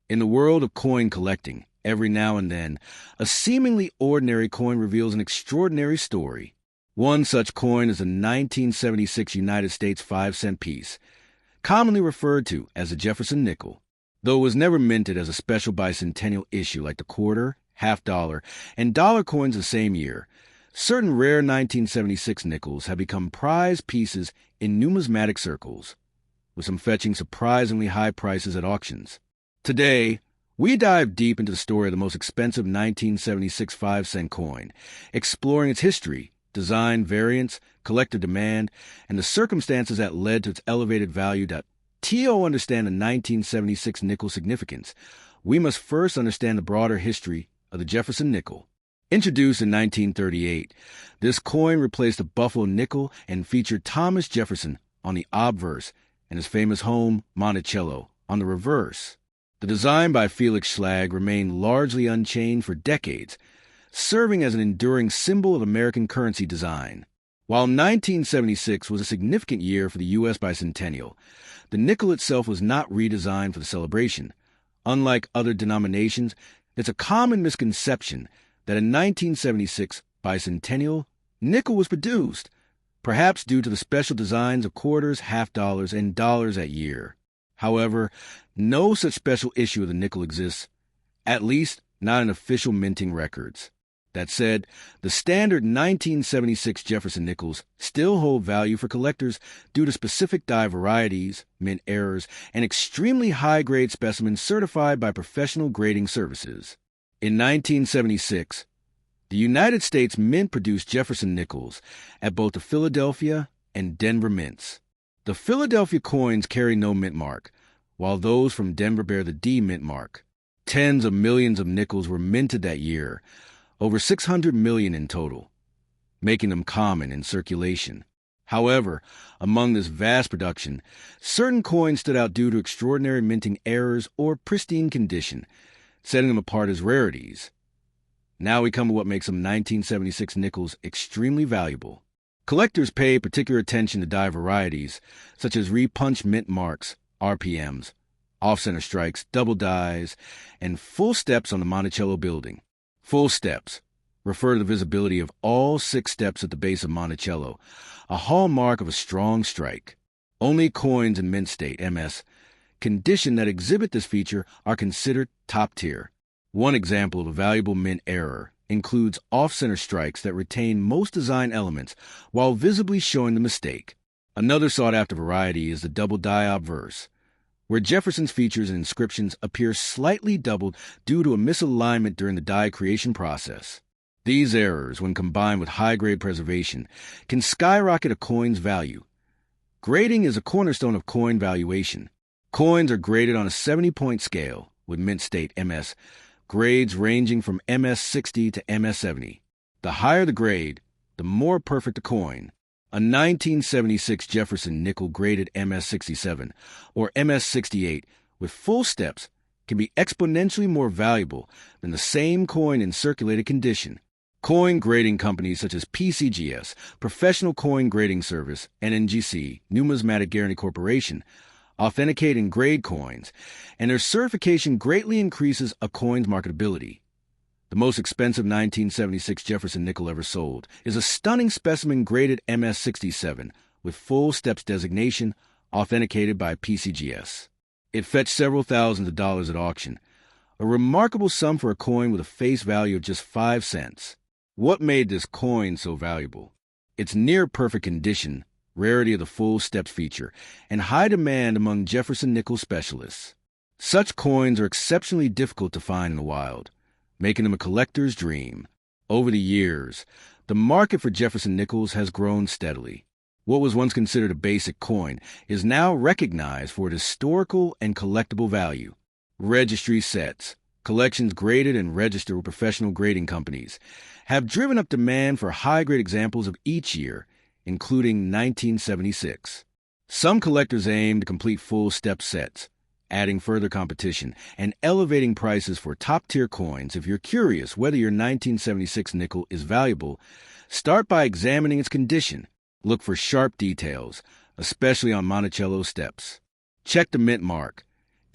In the world of coin collecting, every now and then, a seemingly ordinary coin reveals an extraordinary story. One such coin is a 1976 United States 5-cent piece, commonly referred to as the Jefferson nickel. Though it was never minted as a special bicentennial issue like the quarter, half-dollar, and dollar coins the same year, certain rare 1976 nickels have become prized pieces in numismatic circles, with some fetching surprisingly high prices at auctions. Today, we dive deep into the story of the most expensive 1976 5-cent coin, exploring its history, design, variants, collector demand, and the circumstances that led to its elevated value. To understand the 1976 nickel significance, we must first understand the broader history of the Jefferson nickel. Introduced in 1938, this coin replaced the Buffalo nickel and featured Thomas Jefferson on the obverse and his famous home, Monticello, on the reverse. The design by Felix Schlag remained largely unchanged for decades, serving as an enduring symbol of American currency design. While 1976 was a significant year for the U.S. bicentennial, the nickel itself was not redesigned for the celebration. Unlike other denominations, it's a common misconception that a 1976 bicentennial nickel was produced, perhaps due to the special designs of quarters, half-dollars, and dollars that year. However, no such special issue of the nickel exists, at least not in official minting records. That said, the standard 1976 Jefferson nickels still hold value for collectors due to specific die varieties, mint errors, and extremely high-grade specimens certified by professional grading services. In 1976, the United States Mint produced Jefferson nickels at both the Philadelphia and Denver mints. The Philadelphia coins carry no mint mark, while those from Denver bear the D mint mark. Tens of millions of nickels were minted that year, over 600 million in total, making them common in circulation. However, among this vast production, certain coins stood out due to extraordinary minting errors or pristine condition, setting them apart as rarities. Now we come to what makes some 1976 nickels extremely valuable. Collectors pay particular attention to die varieties, such as repunched mint marks, RPMs, off-center strikes, double dies, and full steps on the Monticello building. Full steps refer to the visibility of all 6 steps at the base of Monticello, a hallmark of a strong strike. Only coins in mint state, MS, condition that exhibit this feature are considered top tier. One example of a valuable mint error includes off-center strikes that retain most design elements while visibly showing the mistake. Another sought-after variety is the double die obverse, where Jefferson's features and inscriptions appear slightly doubled due to a misalignment during the die creation process. These errors, when combined with high-grade preservation, can skyrocket a coin's value. Grading is a cornerstone of coin valuation. Coins are graded on a 70-point scale, with mint state MS, grades ranging from MS 60 to MS 70. The higher the grade, the more perfect the coin. A 1976 Jefferson nickel graded MS 67 or MS 68 with full steps can be exponentially more valuable than the same coin in circulated condition. Coin grading companies such as PCGS, Professional Coin Grading Service, NNGC, Numismatic Guarantee Corporation, authenticate and grade coins, and their certification greatly increases a coin's marketability. The most expensive 1976 Jefferson nickel ever sold is a stunning specimen graded MS 67 with full steps designation, authenticated by PCGS. It fetched several thousands of dollars at auction, a remarkable sum for a coin with a face value of just 5 cents. What made this coin so valuable? Its near-perfect condition, rarity of the full steps feature, and high demand among Jefferson nickel specialists. Such coins are exceptionally difficult to find in the wild, making them a collector's dream. Over the years, the market for Jefferson nickels has grown steadily. What was once considered a basic coin is now recognized for its historical and collectible value. Registry sets, collections graded and registered with professional grading companies, have driven up demand for high-grade examples of each year, including 1976. Some collectors aim to complete full step sets, adding further competition and elevating prices for top-tier coins. If you're curious whether your 1976 nickel is valuable, start by examining its condition. Look for sharp details, especially on Monticello steps. Check the mint mark.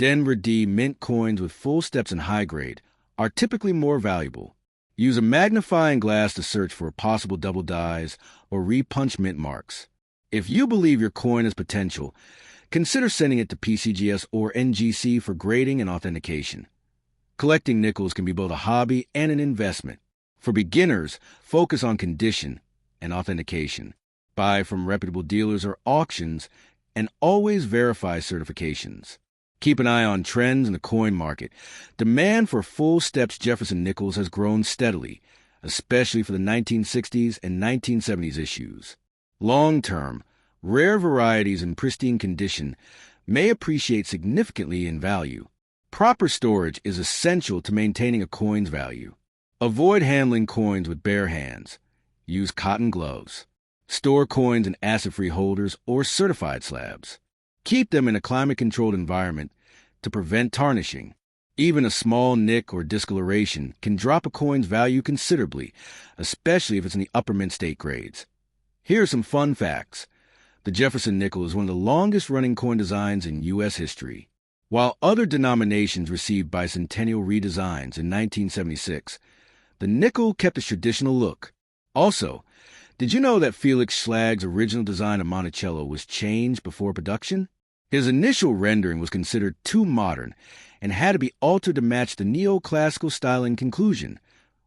Denver D mint coins with full steps and high grade are typically more valuable. Use a magnifying glass to search for possible double dies or repunch mint marks. If you believe your coin has potential, consider sending it to PCGS or NGC for grading and authentication. Collecting nickels can be both a hobby and an investment. For beginners, focus on condition and authentication. Buy from reputable dealers or auctions, and always verify certifications. Keep an eye on trends in the coin market. Demand for full steps Jefferson nickels has grown steadily, especially for the 1960s and 1970s issues. Long-term, rare varieties in pristine condition may appreciate significantly in value. Proper storage is essential to maintaining a coin's value. Avoid handling coins with bare hands. Use cotton gloves. Store coins in acid-free holders or certified slabs. Keep them in a climate-controlled environment to prevent tarnishing. Even a small nick or discoloration can drop a coin's value considerably, especially if it's in the upper mint state grades. Here are some fun facts. The Jefferson nickel is one of the longest-running coin designs in U.S. history. While other denominations received bicentennial redesigns in 1976, the nickel kept its traditional look. Also, did you know that Felix Schlag's original design of Monticello was changed before production? His initial rendering was considered too modern and had to be altered to match the neoclassical style in conclusion.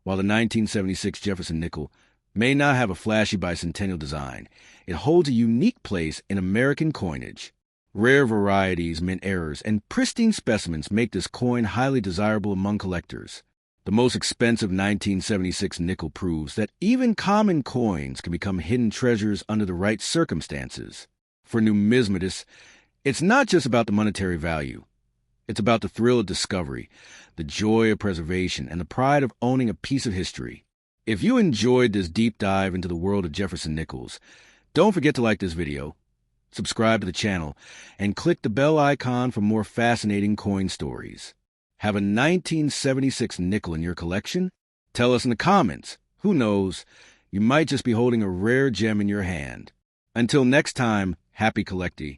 While the 1976 Jefferson nickel may not have a flashy bicentennial design, it holds a unique place in American coinage. Rare varieties, mint errors, and pristine specimens make this coin highly desirable among collectors. The most expensive 1976 nickel proves that even common coins can become hidden treasures under the right circumstances. For numismatists, it's not just about the monetary value. It's about the thrill of discovery, the joy of preservation, and the pride of owning a piece of history. If you enjoyed this deep dive into the world of Jefferson nickels, don't forget to like this video, subscribe to the channel, and click the bell icon for more fascinating coin stories. Have a 1976 nickel in your collection? Tell us in the comments. Who knows? You might just be holding a rare gem in your hand. Until next time, happy collecting.